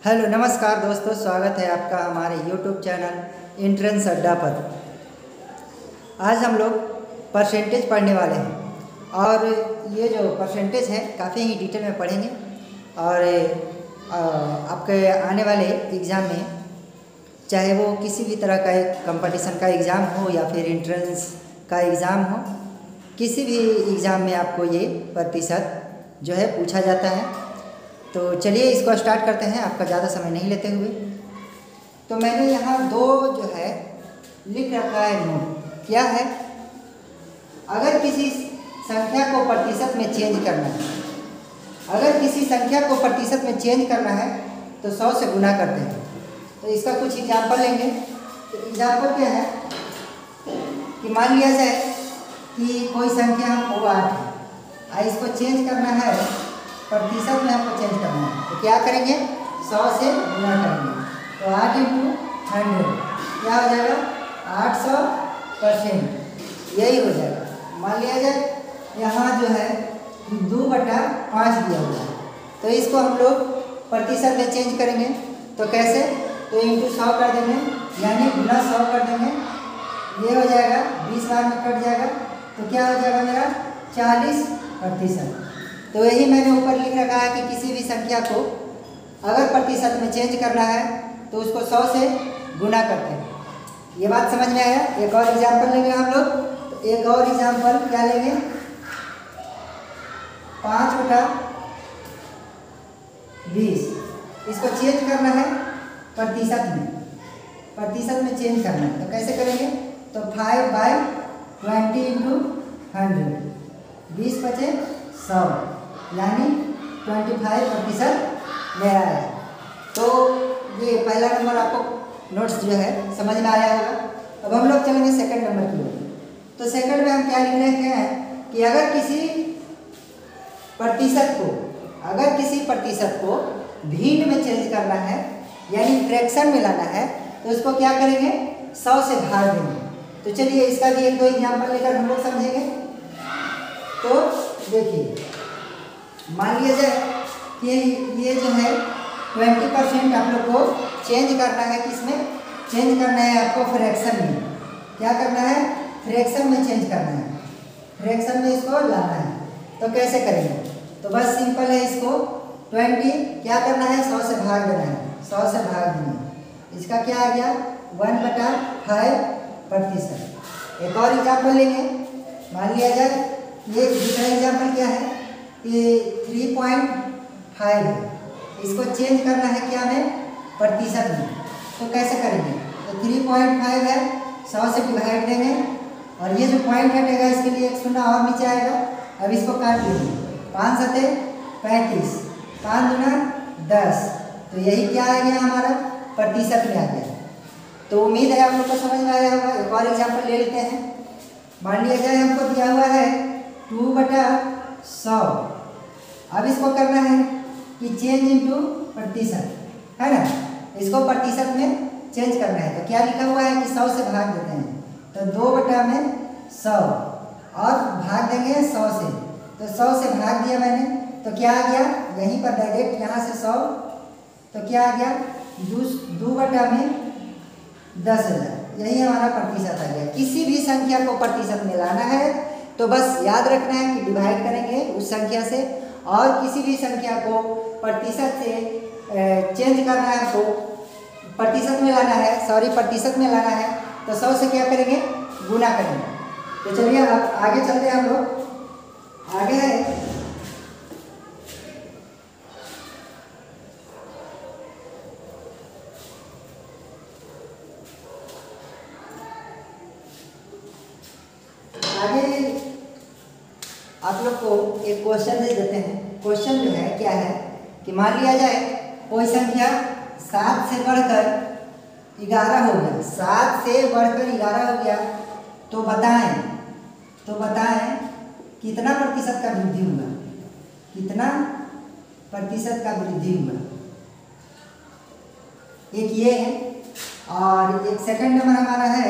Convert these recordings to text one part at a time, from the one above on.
Hello नमस्कार दोस्तों, स्वागत है आपका हमारे यूट्यूब चैनल एंट्रेंस अड्डा पर। आज हम लोग परसेंटेज पढ़ने वाले हैं और ये जो परसेंटेज है काफ़ी ही डिटेल में पढ़ेंगे। और आपके आने वाले एग्ज़ाम में, चाहे वो किसी भी तरह का एक कंपटीशन का एग्ज़ाम हो या फिर एंट्रेंस का एग्ज़ाम हो, किसी भी एग्ज़ाम में आपको ये प्रतिशत जो है पूछा जाता है। तो चलिए इसको स्टार्ट करते हैं, आपका ज़्यादा समय नहीं लेते हुए। तो मैंने यहाँ दो जो है लिख रखा है नोट। क्या है? अगर किसी संख्या को प्रतिशत में चेंज करना है, अगर किसी संख्या को प्रतिशत में चेंज करना है तो 100 से गुना करते हैं। तो इसका कुछ एग्जाम्पल लेंगे। तो एग्जाम्पल क्या है कि मान लिया जाए कि कोई संख्या हमको 8 है और इसको चेंज करना है, प्रतिशत में हमको चेंज करना है। तो क्या करेंगे? 100 से गुना करेंगे। तो 8 × 100 क्या हो जाएगा? 800%। यही हो जाएगा। मान लिया जाए यहाँ जो है 2/5 दिया हुआ है, तो इसको हम लोग प्रतिशत में चेंज करेंगे। तो कैसे? तो × 100 कर देंगे, यानी गुना 100 कर देंगे। ये हो जाएगा 20 बार में कट जाएगा। तो क्या हो जाएगा मेरा? 40%। तो यही मैंने ऊपर लिख रखा है कि किसी भी संख्या को अगर प्रतिशत में चेंज करना है तो उसको 100 से गुना करते हैं। ये बात समझ में आया? एक और एग्जाम्पल लेंगे हम लोग। तो एक और एग्जाम्पल क्या लेंगे? 5/20। इसको चेंज करना है प्रतिशत में, प्रतिशत में चेंज करना है। तो कैसे करेंगे? तो 5/20 × 100, 20 × 5 = 100, यानी 25% मेरा है। तो ये पहला नंबर आपको नोट्स जो है समझ में आया होगा। अब हम लोग चलेंगे सेकंड नंबर की ओर। तो सेकंड में हम क्या लिख रहे हैं कि अगर किसी प्रतिशत को भिन्न में चेंज करना है, यानी फ्रैक्शन में लाना है, तो उसको क्या करेंगे? 100 से भाग देंगे। तो चलिए इसका भी एक दो एग्जाम्पल लेकर हम लोग समझेंगे। तो देखिए, मान लिया जाए कि ये जो है 20% आप लोग को चेंज करना है। किसमें चेंज करना है? आपको फ्रैक्शन में। क्या करना है? फ्रैक्शन में चेंज करना है, फ्रैक्शन में इसको लाना है। तो कैसे करेंगे? तो बस सिंपल है, इसको 20 क्या करना है? 100 से भाग देना है। 100 से भाग देंगे, इसका क्या आ गया? 1/5%। एक और एग्जाम्पल लेंगे। मान लिया जाए ये दूसरा एग्जाम्पल क्या है कि 3.5 है, इसको चेंज करना है क्या में? प्रतिशत में। तो कैसे करेंगे? तो 3.5 है, 100 से डिवाइड देंगे और ये जो पॉइंट हटेगा इसके लिए एक शून्य और नीचे आएगा। अब इसको काट लीजिए, 5 × 7 = 35, 5 × 10। तो यही क्या आ गया? हमारा प्रतिशत में आ गया। तो उम्मीद है आप लोग को समझ में आया होगा। एक और एग्जाम्पल ले लेते हैं। मान लिया जाए हमको दिया हुआ है 2/100। अब इसको करना है कि चेंज इनटू प्रतिशत, है ना? इसको प्रतिशत में चेंज करना है। तो क्या लिखा हुआ है कि 100 से भाग देते हैं। तो 2/100 और भाग देंगे 100 से। तो 100 से भाग दिया मैंने, तो क्या आ गया? यहीं पर डायरेक्ट यहाँ से 100, तो क्या आ गया? 2/10,000। यही हमारा प्रतिशत आ गया। किसी भी संख्या को प्रतिशत में लाना है तो बस याद रखना है कि डिवाइड करेंगे उस संख्या से, और किसी भी संख्या को प्रतिशत से चेंज करना है, तो प्रतिशत में लाना है, प्रतिशत में लाना है, तो 100 से क्या करेंगे? गुना करेंगे। तो चलिए अब आगे चलते हैं हम लोग। आगे है आप लोग को एक क्वेश्चन दे देते हैं। क्वेश्चन जो है क्या है कि मान लिया जाए कोई संख्या 7 से बढ़कर 11 हो गया, 7 से बढ़कर 11 हो गया। तो बताएं कितना प्रतिशत का वृद्धि हुआ? कितना प्रतिशत का वृद्धि हुआ? एक ये है। और एक सेकंड नंबर हमारा है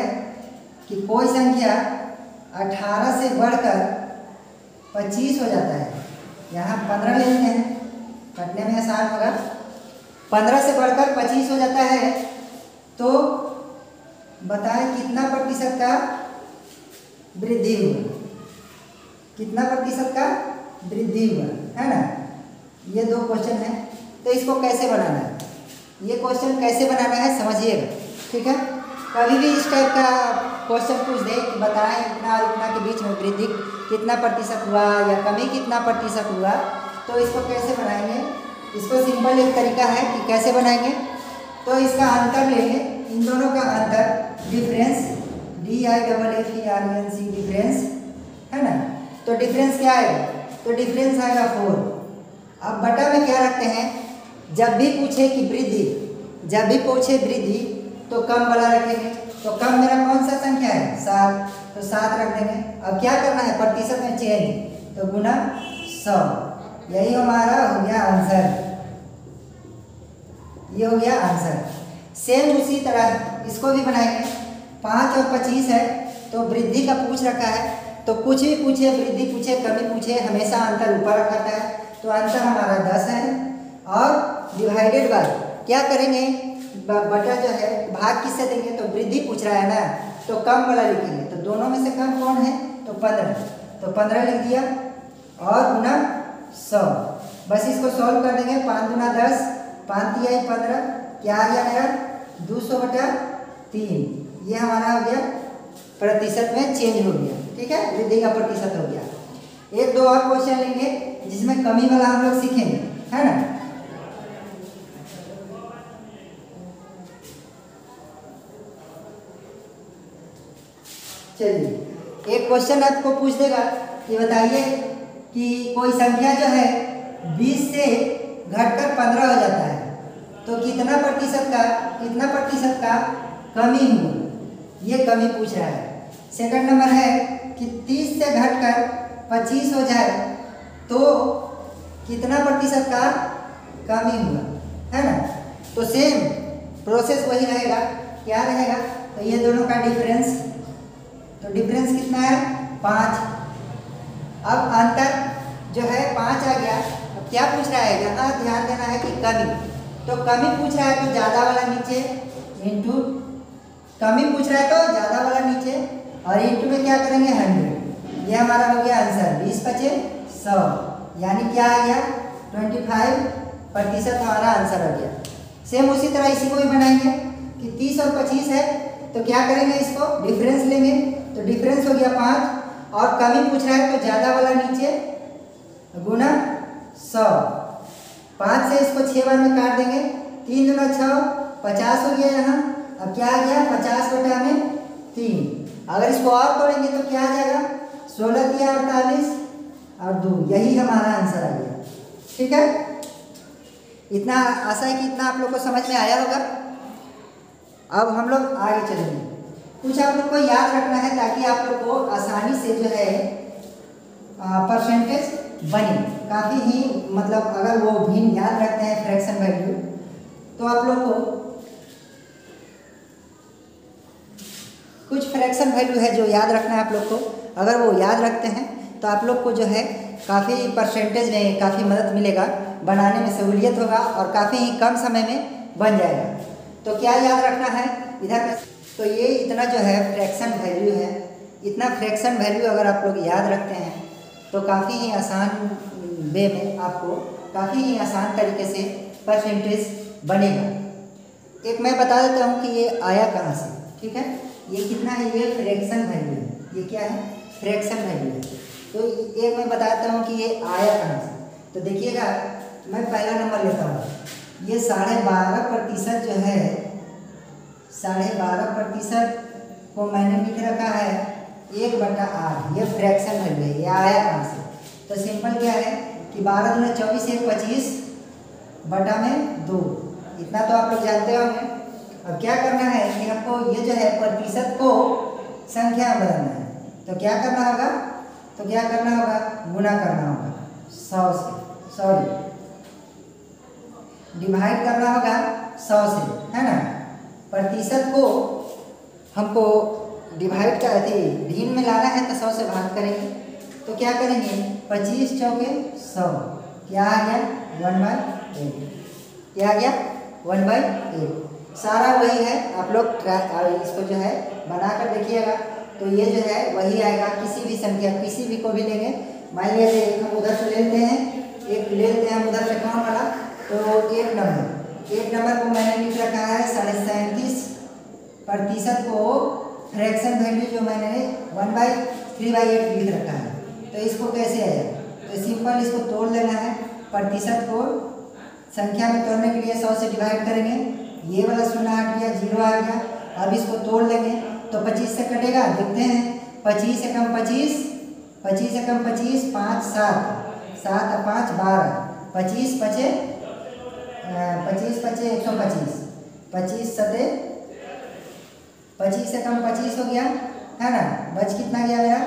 कि कोई संख्या 18 से बढ़कर 25 हो जाता है। यहाँ 15 ले लेते हैं, कटने में आसान होगा। 15 से बढ़कर 25 हो जाता है तो बताएं कितना प्रतिशत का वृद्धि हुआ, कितना प्रतिशत का वृद्धि हुआ, है ना। ये दो क्वेश्चन है, तो इसको कैसे बनाना है, ये क्वेश्चन कैसे बनाना है समझिएगा, ठीक है। कभी भी इस टाइप का क्वेश्चन पूछ दे कि बताएं इतना और इतना के बीच में वृद्धि कितना प्रतिशत हुआ या कमी कितना प्रतिशत हुआ, तो इसको कैसे बनाएंगे। इसको सिंपल एक तरीका है कि कैसे बनाएंगे, तो इसका अंतर लेंगे, इन दोनों का अंतर, डिफरेंस, DIFFERENCE डिफरेंस, है ना। तो डिफरेंस क्या आएगा, तो डिफरेंस आएगा 4। अब बटा में क्या रखते हैं, जब भी पूछे कि वृद्धि, जब भी पूछे वृद्धि तो कम वाला रखेंगे। तो कम मेरा कौन सा संख्या है, 7, तो 7 रख देंगे। अब क्या करना है, प्रतिशत में चेंज, तो गुना 100, यही हमारा हो गया आंसर, ये हो गया आंसर। सेम उसी तरह इसको भी बनाएंगे। 5 और 25 है, तो वृद्धि का पूछ रखा है, तो कुछ भी पूछे, वृद्धि पूछे, कमी पूछे, हमेशा अंतर ऊपर रखा है, तो अंतर हमारा 10 है। और डिवाइडेड बाय क्या करेंगे, बटा जो है भाग किससे देंगे, तो वृद्धि पूछ रहा है ना, तो कम वाला लिखेंगे। तो दोनों में से कम कौन है, तो 15, तो 15 लिख दिया और गुना 100। बस इसको सॉल्व कर देंगे। 5 दूना 10, 5 दिया 15, क्या आ गया मेरा 200/3। ये हमारा हो गया प्रतिशत में चेंज हो गया, ठीक है, वृद्धि का प्रतिशत हो गया। एक दो और क्वेश्चन लेंगे जिसमें कमी वाला हम लोग सीखेंगे, है ना। चलिए एक क्वेश्चन आपको पूछ देगा कि बताइए कि कोई संख्या जो है 20 से घटकर 15 हो जाता है, तो कितना प्रतिशत का कमी हुआ, ये कमी पूछ रहा है। सेकंड नंबर है कि 30 से घटकर 25 हो जाए तो कितना प्रतिशत का कमी हुआ, है ना। तो सेम प्रोसेस वही रहेगा, क्या रहेगा, तो ये दोनों का डिफरेंस, तो डिफरेंस कितना है 5। अब अंतर जो है 5 आ गया। अब क्या पूछ रहा है, यहाँ ध्यान देना है कि कमी, तो कमी पूछ रहा है तो ज़्यादा वाला नीचे इंटू, कमी पूछ रहा है तो ज़्यादा वाला नीचे, और इंटू में क्या करेंगे 100। ये हमारा हो गया आंसर, 20 × 100, यानी क्या आ गया 25% हमारा आंसर आ गया। सेम उसी तरह इसी को भी बनाएंगे कि 30 और 25 है, तो क्या करेंगे, इसको डिफरेंस लेंगे, तो डिफरेंस हो गया 5, और कमी पूछ रहा है तो ज़्यादा वाला नीचे गुना 100। 5 से इसको 6 बार में काट देंगे, 3 दूना 6, 50 हो गया यहाँ। अब क्या आ गया 50/3। अगर इसको और तोड़ेंगे तो क्या आ जाएगा, 16 × 48 और 2, यही हमारा आंसर आ गया, ठीक है। इतना आशा है कि इतना आप लोग को समझ में आया होगा। अब हम लोग आगे चलेंगे, कुछ आप लोग को याद रखना है ताकि आप लोग को आसानी से जो है परसेंटेज बने। काफ़ी ही मतलब अगर वो भिन्न याद रखते हैं फ्रैक्शन वैल्यू, तो आप लोग को कुछ फ्रैक्शन वैल्यू है जो याद रखना है आप लोग को। अगर वो याद रखते हैं तो आप लोग को जो है काफ़ी परसेंटेज में काफ़ी मदद मिलेगा, बनाने में सहूलियत होगा और काफ़ी ही कम समय में बन जाएगा। तो क्या याद रखना है इधर में, तो ये इतना जो है फ्रैक्शन वैल्यू है, इतना फ्रैक्शन वैल्यू अगर आप लोग याद रखते हैं तो काफ़ी ही आसान वे में आपको काफ़ी ही आसान तरीके से परसेंटेज बनेगा। एक मैं बता देता हूँ कि ये आया कहाँ से, ठीक है। ये कितना है, ये फ्रैक्शन वैल्यू है, ये क्या है फ्रैक्शन वैल्यू है। तो एक मैं बताता हूँ कि ये आया कहाँ से। तो देखिएगा मैं पहला नंबर लेता हूँ, ये 12.5% जो है, 12.5% को मैंने लिख रखा है 1/8, ये फ्रैक्शन वैल्यू है, ये आया कहाँ से। तो सिंपल क्या है कि 12 दूना 24, 1 25 बटा में 2, इतना तो आप लोग जानते होंगे। अब क्या करना है कि हमको ये जो है प्रतिशत को संख्या में बदलना है, तो क्या करना होगा, गुना करना होगा 100 से, सॉरी डिवाइड करना होगा 100 से, है ना। प्रतिशत को हमको डिवाइड का भिन्न में लाना है तो 100 से भाग करेंगे। तो क्या करेंगे 25 × 100, क्या आ गया 1/8, क्या आ गया 1/8 सारा वही है। आप लोग इसको जो है बनाकर देखिएगा तो ये जो है वही आएगा। किसी भी संख्या किसी भी को भी लेंगे, मान लीजिए एक हम उधर से लेते हैं, एक ले लेते हैं हम उधर से कौन वाला, तो एक नंबर को मैंने लिख रखा है 37.5% को फ्रैक्शन वैल्यू जो मैंने 1/3/8 लिख रखा है। तो इसको कैसे आया, तो सिंपल इसको तोड़ लेना है। प्रतिशत को संख्या में तोड़ने के लिए 100 से डिवाइड करेंगे, ये वाला 0 हट गया, 0 आ गया। अब इसको तोड़ लेंगे तो 25 से कटेगा, देखते हैं 25 से कम 25, 25 से कम 25, 5 7 7 और 5 12, 25 पचे 125, 25 सते 25 से कम 25 हो गया है ना। बच कितना गया मेरा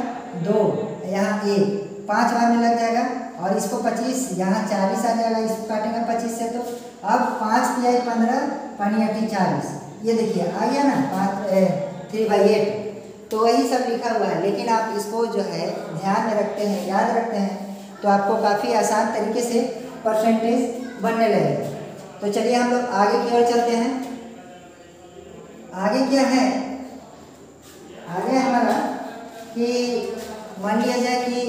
2, यहाँ 1, 5 बार में लग जाएगा और इसको 25, यहाँ 40 आ जाएगा। इसको काटेंगे 25 से, तो अब 5 किया 15, 5 40, ये देखिए आ गया ना 3/8। तो वही सब लिखा हुआ है, लेकिन आप इसको जो है ध्यान में रखते हैं, याद रखते हैं, तो आपको काफ़ी आसान तरीके से परसेंटेज बनने लगेगा। तो चलिए हम लोग आगे की ओर चलते हैं। आगे क्या है, आगे हमारा कि मान लिया जाए कि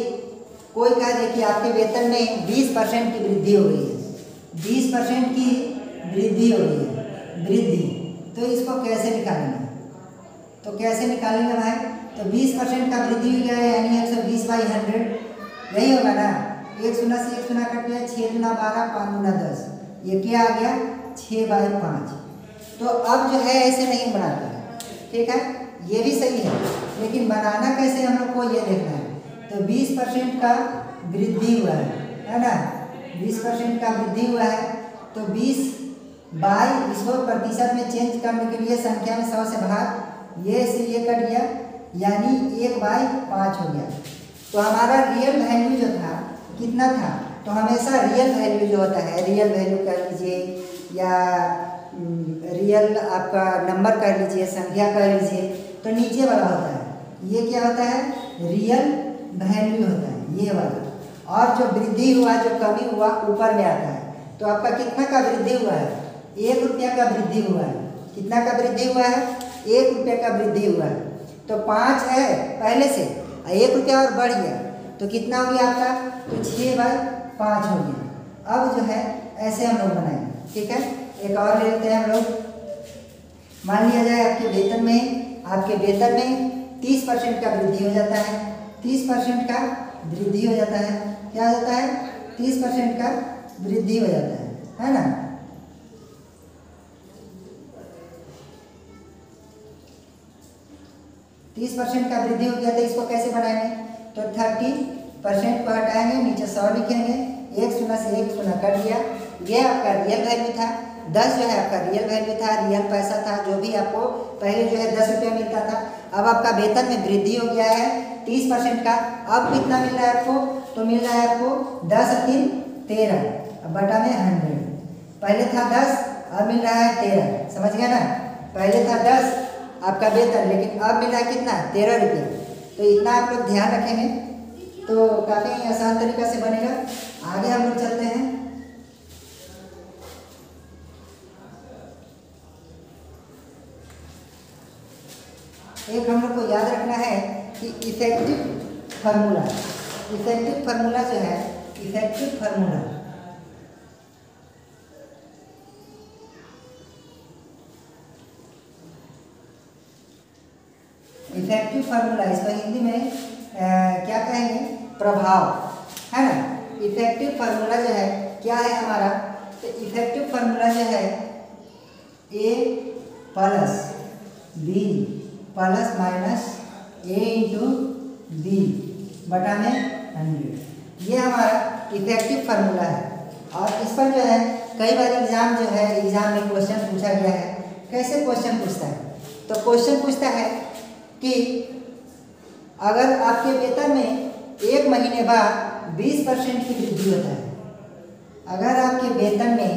कोई कह दे कि आपके वेतन में 20% की वृद्धि हो गई है, 20% की वृद्धि हो गई है, वृद्धि। तो इसको कैसे निकालेंगे, तो कैसे निकालेंगे भाई, तो 20% का वृद्धि हो गया है यानी 120/100, यही होगा ना। 1 शून्य से 1 शून्य कट गया, 6 दूना 12, 5 दूना 10, ये क्या आ गया 6/5। तो अब जो है ऐसे नहीं बनाते हैं, ठीक है, ये भी सही है, लेकिन बनाना कैसे हम लोग को ये देखना है। तो 20% का वृद्धि हुआ है ना, 20% का वृद्धि हुआ है, तो 20 बाई इसको प्रतिशत में चेंज करने के लिए संख्या में 100 से भाग, ये से ये कट गया यानी 1/5 हो गया। तो हमारा रियल वैल्यू जो था कितना था, तो हमेशा रियल वैल्यू जो होता है, रियल वैल्यू कर लीजिए या रियल आपका नंबर कर लीजिए, संख्या कर लीजिए, तो नीचे वाला होता है, ये क्या होता है रियल वैल्यू होता है ये वाला। और जो वृद्धि हुआ, जो कमी हुआ ऊपर में आता है। तो आपका कितना का वृद्धि हुआ है, 1 रुपया का वृद्धि हुआ है। कितना का वृद्धि हुआ है, 1 रुपये का वृद्धि हुआ है। तो 5 है पहले से, 1 रुपया और बढ़ गया, तो कितना हो गया आपका, तो 6/5 हो गया। अब जो है ऐसे हम लोग बनाएंगे, ठीक है। एक और ले लेते हैं हम लोग, मान लिया जाए आपके वेतन में 30% का वृद्धि हो जाता है, 30% का वृद्धि हो जाता है, क्या हो जाता है 30% का वृद्धि हो जाता है ना। तीस % का वृद्धि हो गया, तो इसको कैसे बनाएंगे, तो 30% को हटाएंगे, नीचे 100 लिखेंगे, 1 शून्य से 1 शून्य कट गया। ये आपका रियल वैल्यू था, 10 जो है आपका रियल वैल्यू था, रियल पैसा था, जो भी आपको पहले जो है 10 रुपया मिलता था। अब आपका वेतन में वृद्धि हो गया है 30% का, अब कितना मिल रहा है आपको, तो मिल रहा है आपको 10 और 3 13, अब बटा में 100। पहले था 10, अब मिल रहा है 13, समझ गया ना। पहले था 10 आपका वेतन, लेकिन अब मिल रहा है कितना 13 रुपये। तो इतना आप लोग ध्यान रखेंगे तो काफ़ी आसान तरीका से बनेगा। आगे हम लोग चलते हैं। एक हम लोग को याद रखना है कि इफेक्टिव फार्मूला जो है, इफेक्टिव फार्मूला इसको हिंदी में क्या कहेंगे, प्रभाव, है ना। इफेक्टिव फार्मूला जो है क्या है हमारा, तो इफेक्टिव फार्मूला जो है A plus B plus minus A into B बटा में 100, ये हमारा इफेक्टिव फार्मूला है। और इस पर जो है कई बार एग्जाम में क्वेश्चन पूछा गया है। कैसे क्वेश्चन पूछता है, तो क्वेश्चन पूछता है कि अगर आपके वेतन में 1 महीने बाद 20% की वृद्धि होता है, अगर आपके वेतन में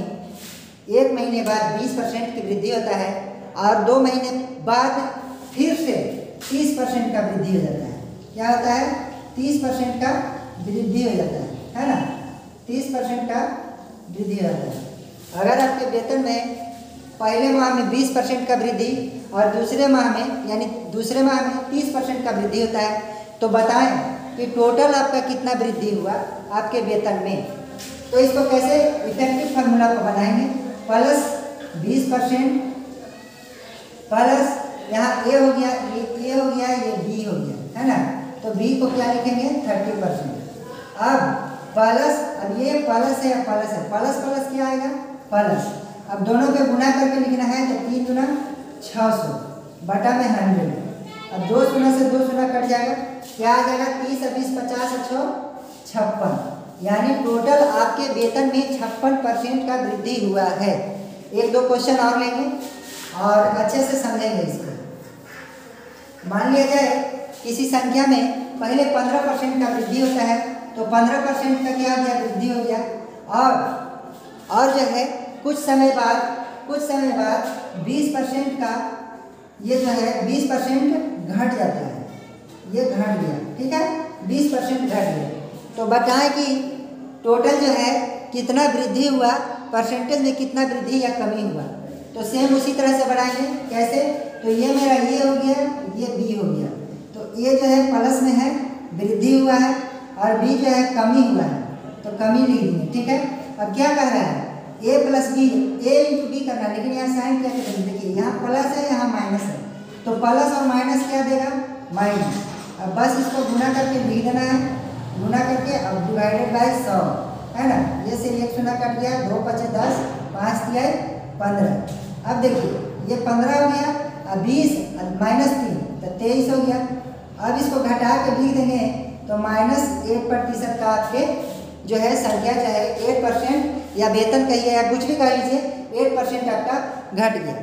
1 महीने बाद 20% की वृद्धि होता है और 2 महीने बाद फिर से 30% का वृद्धि हो जाता है, क्या होता है 30% का वृद्धि हो जाता है ना, 30% का वृद्धि हो जाता है। अगर आपके वेतन में पहले माह में 20% का वृद्धि और दूसरे माह में यानी दूसरे माह में 30% का वृद्धि होता है। तो बताएं कि टोटल आपका कितना वृद्धि हुआ आपके वेतन में। तो इसको कैसे इफेक्टिव फार्मूला को बनाएंगे, प्लस 20% प्लस यहाँ ए हो गया, ये हो गया, ये बी हो गया, है ना। तो बी को क्या लिखेंगे 30%। अब प्लस, अब ये प्लस है, प्लस है, प्लस प्लस क्या आएगा प्लस। अब दोनों पे गुना करके लिखना है तो 3 गुना 600 बटा में 100। अब 2 शून्य से 2 शून्य कट जाएगा, क्या आ जाएगा 30 और 20 50 और 6 56, यानी टोटल आपके वेतन में 56% का वृद्धि हुआ है। एक दो क्वेश्चन और लेंगे और अच्छे से समझेंगे इसको। मान लिया जाए किसी संख्या में पहले 15% का वृद्धि होता है, तो 15% का क्या हो गया वृद्धि हो गया, और जो है कुछ समय बाद 20% का ये जो है 20% घट जाता है, ये घट गया, ठीक है 20% घट गया। तो बताएं कि टोटल जो है कितना वृद्धि हुआ, परसेंटेज में कितना वृद्धि या कमी हुआ। तो सेम उसी तरह से बढ़ाएंगे, कैसे, तो ये मेरा ये हो गया, ये बी हो गया, तो ये जो है प्लस में है वृद्धि हुआ है और बी जो है कमी हुआ है, तो कमी लिख देंगे, ठीक है। अब क्या कह रहा है ए प्लस बी, ए इंटू बी करना है, लेकिन यहाँ साइन क्या करेंगे, देखिए यहाँ प्लस है यहाँ माइनस है, तो प्लस और माइनस क्या देगा माइनस। अब बस इसको गुना करके लिख देना है, गुना करके अब डिवाइडेड बाय 100, है ना। ये से 1 शून्य कट गया, 2 5 10, 5 3 15। अब देखिए ये 15 हो गया, अब 20 माइनस 3 तो 23 हो गया। अब इसको घटा के लिख देंगे तो -8% का आपके जो है संख्या जो है 8% या वेतन कहिए या कुछ भी कह लीजिए 8% आपका घट गया।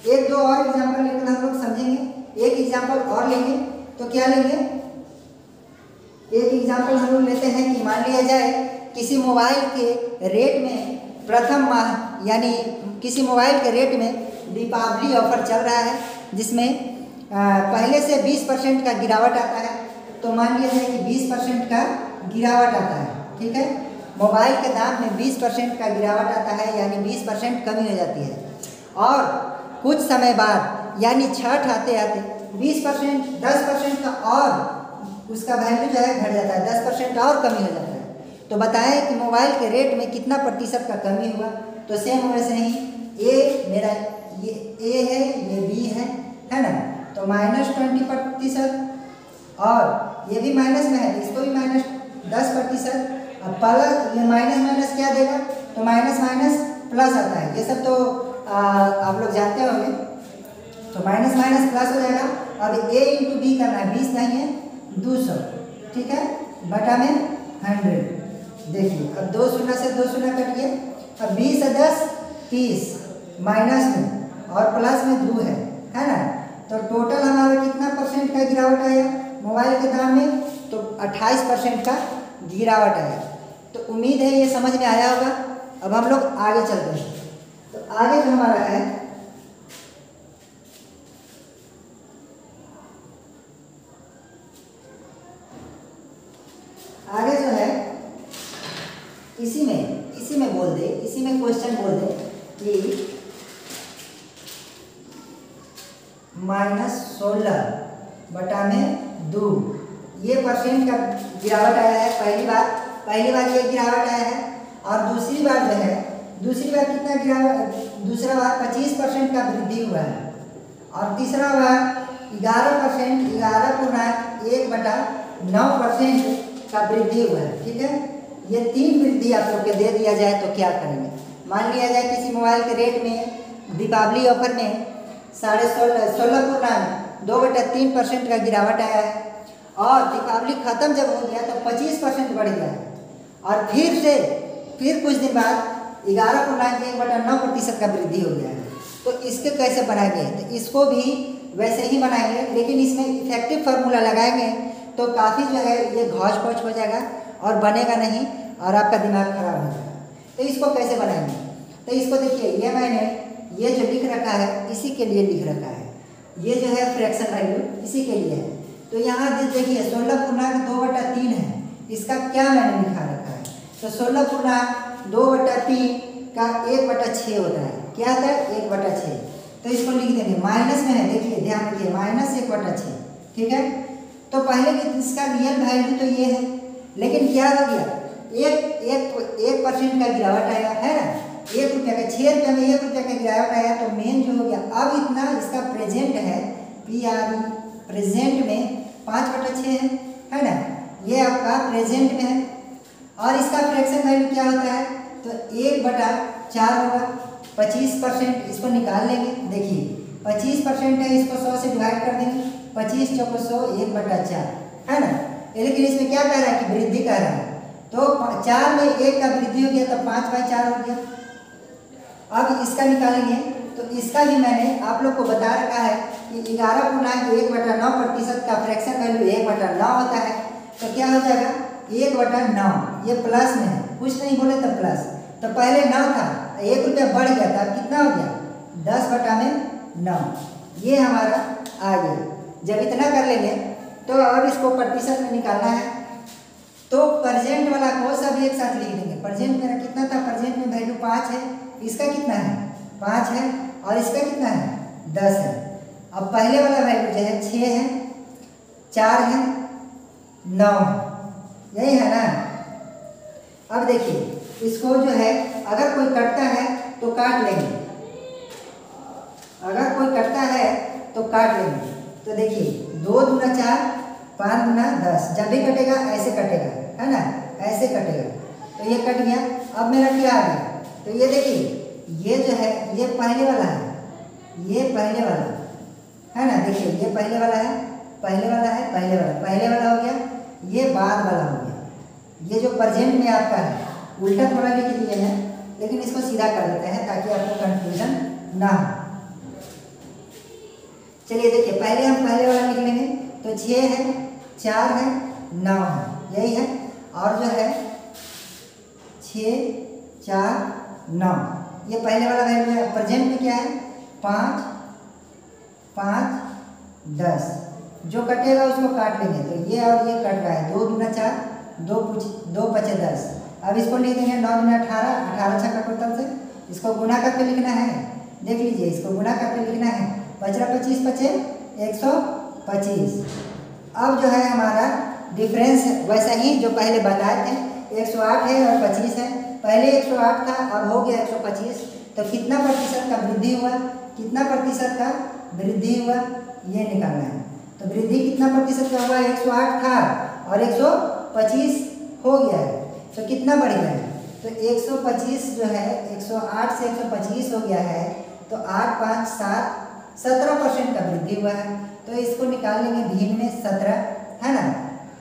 एक दो और एग्जाम्पल लेकर हम लोग समझेंगे। एक एग्जाम्पल और लेंगे तो क्या लेंगे, एक एग्जाम्पल हम लोग लेते हैं कि मान लिया जाए किसी मोबाइल के रेट में प्रथम माह यानी किसी मोबाइल के रेट में दीपावली ऑफर चल रहा है, जिसमें पहले से 20% का गिरावट आता है। तो मान लिया जाए कि 20% का गिरावट आता है, ठीक है, मोबाइल के दाम में 20% का गिरावट आता है, यानी 20% कमी हो जाती है। और कुछ समय बाद यानी छठ आते आते 20% 10% का और उसका वैल्यू जो है घट जाता है, 10% और कमी हो जाता है। तो बताएं कि मोबाइल के रेट में कितना प्रतिशत का कमी हुआ। तो सेम वैसे ही ए मेरा ये ए है, ये बी है ना, तो -20% और ये भी माइनस में है, इसको भी -10%। अब प्लस ये माइनस क्या देगा, तो माइनस प्लस आता है, ये सब तो आप लोग जानते होंगे। तो माइनस प्लस हो जाएगा। अब ए इंटू बी करना है, 20 नहीं है 200, ठीक है, बटा में 100। देखिए अब 2 शून्य से 2 शून्य कट गया। अब 20 और 10 30 माइनस में और प्लस में 2 है ना। तो टोटल हमारा कितना परसेंट का गिरावट आया मोबाइल के दाम में, तो 28% का गिरावट आया। तो उम्मीद है ये समझ में आया होगा। अब हम लोग आगे चलते हैं। तो आगे जो हमारा है आगे जो है इसी में बोल दे, इसी में क्वेश्चन बोल दे कि -16 बटा में 2 ये परसेंट का गिरावट आया है। पहली बार ये गिरावट आया है। और दूसरी बार कितना गिरावट, दूसरा बार 25% का वृद्धि हुआ है। और तीसरा बार 11%, 11.1/9% का वृद्धि हुआ है, ठीक है। ये 3 वृद्धि आप लोग के दे दिया जाए तो क्या करेंगे। मान लिया जाए किसी मोबाइल के रेट में दीपावली ऑफर में 16.2/3% का गिरावट आया है। और दीपावली ख़त्म जब हो गया तो 25% बढ़ गया है। और फिर कुछ दिन बाद 11.1/9% का वृद्धि हो गया है। तो इसके कैसे बनाएंगे, तो इसको भी वैसे ही बनाएंगे, लेकिन इसमें इफेक्टिव फार्मूला लगाएंगे तो काफ़ी जो है ये घौच पौच हो जाएगा और बनेगा नहीं और आपका दिमाग खराब हो जाएगा। तो इसको कैसे बनाएंगे, तो इसको देखिए, ये मैंने ये जो लिख रखा है इसी के लिए लिख रखा है। ये जो है फ्रैक्शन वैल्यू इसी के लिए है। तो यहाँ देखिए 16/2/3 है, इसका क्या मैंने लिखा रखा है, तो 16/2/3 का 1/6 होता है, क्या आता है 1/6। तो इसको लिख देंगे, माइनस में है, देखिए ध्यान रखिए -1/6, ठीक है। तो पहले इसका रियल वैल्यू तो ये है, लेकिन क्या हो गया, 1% का गिरावट आया है ना, 1 रुपये का, 6 रुपये में 1 रुपये का गिरावट आया, तो मेन जो हो गया अब इतना इसका प्रेजेंट है, PRE प्रेजेंट में 5/6 है ना, ये आपका प्रेजेंट में है। और इसका फ्रैक्शन वैल्यू क्या होता है, तो 1/4 होगा, 25% इसको निकाल लेंगे। देखिए 25% है, इसको 100 से डिवाइड कर देंगे, 25 चौको 100, 1/4 है ना। लेकिन इसमें क्या कह रहा है कि वृद्धि कर रहा है, तो 4 में 1 का वृद्धि हो गया, तो 5/4 हो गया। अब इसका निकालेंगे, तो इसका भी मैंने आप लोग को बता रखा है कि 11.1/9% का फ्रैक्शन वैल्यू 1/9 होता है। तो क्या हो जाएगा 1/9, ये प्लस में है, कुछ नहीं बोले तो प्लस। तो पहले 9 था, 1 रुपया बढ़ गया था, अब कितना हो गया 10/9, ये हमारा आ गया। जब इतना कर लेंगे तो अब इसको प्रतिशत में निकालना है, तो प्रेजेंट वाला को सब एक साथ लिख देंगे। प्रेजेंट मेरा कितना था, प्रेजेंट में वैल्यू 5 है, इसका कितना है 5 है, और इसका कितना है 10 है। अब पहले वाला वैल्यू जो है 6 है, 4 है, 9 है, यही है ना। अब देखिए इसको जो है अगर कोई कटता है तो काट लेंगे, अगर कोई कटता है तो काट लेंगे। तो देखिए 2 दूना 4, 5 दूना 10, जब भी कटेगा ऐसे कटेगा, है ना, ऐसे कटेगा। तो ये कट गया। अब मेरा क्या आ गया, तो ये देखिए ये जो है ये पहले वाला है, ये पहले वाला है ना, देखिए ये पहले वाला है, पहले वाला है, पहले वाला, पहले वाला हो गया, ये बाद वाला हो गया। ये जो प्रेजेंट में आपका है उल्टा थोड़ा लिख दिए हैं, लेकिन इसको सीधा कर देते हैं ताकि आपको कंफ्यूजन ना हो। चलिए देखिए पहले हम पहले वाला लिख लेंगे, तो 6 है, 4 है, 9 है, यही है। और जो है 6, 4, 9, ये पहले वाला वैल्यू है। प्रेजेंट में क्या है 5, 5, 10, जो कटेगा उसको काट लेंगे। तो ये और ये कट रहा है, 2 दूना 4, 2 पचे 10। अब इसको लिख देंगे 9 दूना 18, 18 छक्का टोटल से इसको गुना करके लिखना है। देख लीजिए इसको गुना करके लिखना है, 25 पचे 125। अब जो है हमारा डिफरेंस वैसा ही जो पहले बताए थे, 108 है और 25 है। पहले 108 था और हो गया 125, तो कितना प्रतिशत का वृद्धि हुआ, कितना प्रतिशत का वृद्धि हुआ ये निकालना है। तो वृद्धि कितना प्रतिशत का हुआ, 108 था और 125 हो गया है, तो कितना बढ़ गया है, तो 125 जो है 108 से 125 हो गया है, तो 8, 5, 7, 17% का वृद्धि हुआ है। तो इसको निकाल लेंगे भिन्न में 17, है ना,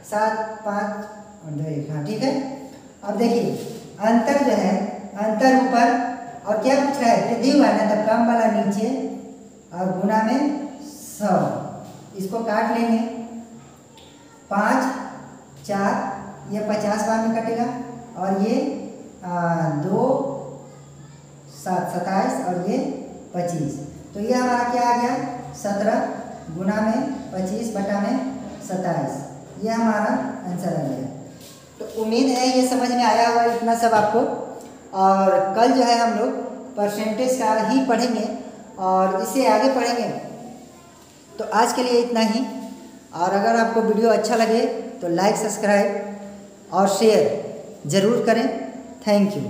7, 5 और 2, 1, हाँ ठीक है। अब देखिए अंतर जो है, अंतर ऊपर और क्या पूछ रहा है, वृद्धि हुआ ना, तब कम वाला नीचे और गुना में 100, इसको काट लेंगे। 5, 4, ये 50 बार में कटेगा, और ये 2, 7, 27 और ये 25। तो ये हमारा क्या आ गया 17 गुना में 25 बटा में 27, ये हमारा आंसर आ गया। तो उम्मीद है ये समझ में आया होगा इतना सब आपको। और कल जो है हम लोग परसेंटेज का ही पढ़ेंगे और इससे आगे पढ़ेंगे। तो आज के लिए इतना ही, और अगर आपको वीडियो अच्छा लगे तो लाइक, सब्सक्राइब और शेयर ज़रूर करें। Thank you.